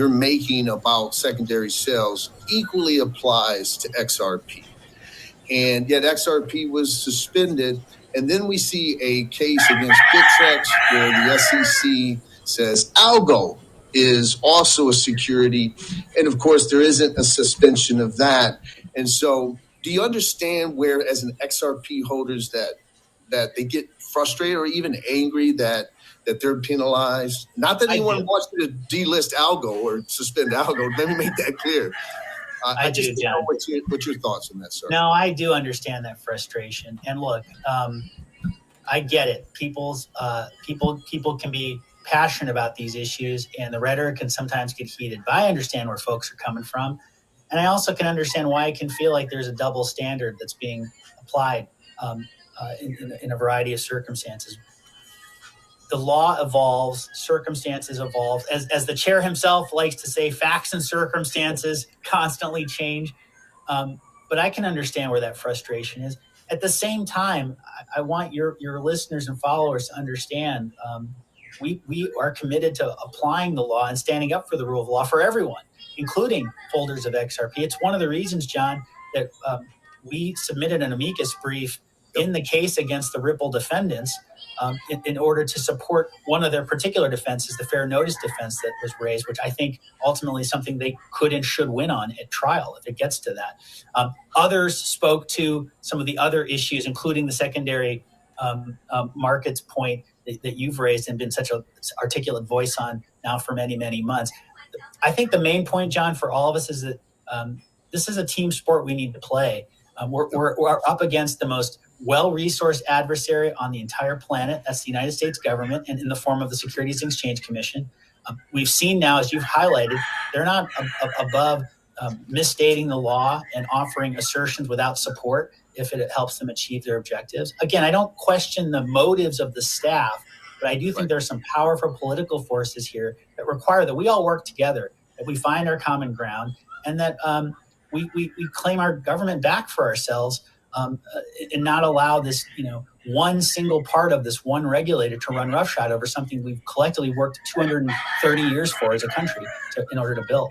you're making about secondary sales equally applies to XRP. And yet XRP was suspended. And then we see a case against Bittrex where the SEC says algo is also a security. And of course, there isn't a suspension of that. And so do you understand where, as an XRP holders, that they get frustrated or even angry that they're penalized? Not that anyone wants you to delist algo or suspend algo. Let me make that clear. I just don't know what's your thoughts on that, sir. No, I do understand that frustration. And look, I get it. People can be passionate about these issues, and the rhetoric can sometimes get heated. But I understand where folks are coming from, and I also can understand why it can feel like there's a double standard that's being applied in a variety of circumstances. The law evolves, circumstances evolve. As the chair himself likes to say, facts and circumstances constantly change. But I can understand where that frustration is. At the same time, I want your listeners and followers to understand we are committed to applying the law and standing up for the rule of law for everyone, including holders of XRP. It's one of the reasons, John, that we submitted an amicus brief in the case against the Ripple defendants in order to support one of their particular defenses, the fair notice defense that was raised, which I think ultimately is something they could and should win on at trial if it gets to that. Others spoke to some of the other issues, including the secondary markets point that you've raised and been such an articulate voice on now for many, many months. I think the main point, John, for all of us is that this is a team sport we need to play. We're up against the most well-resourced adversary on the entire planet. That's the United States government, and in the form of the Securities and Exchange Commission. We've seen now, as you've highlighted, they're not above misstating the law and offering assertions without support if it helps them achieve their objectives. Again, I don't question the motives of the staff, but I do think there's some powerful political forces here that require that we all work together, that we find our common ground, and that we claim our government back for ourselves, and not allow this, one single part of this one regulator to run roughshod over something we've collectively worked 230 years for as a country in order to build.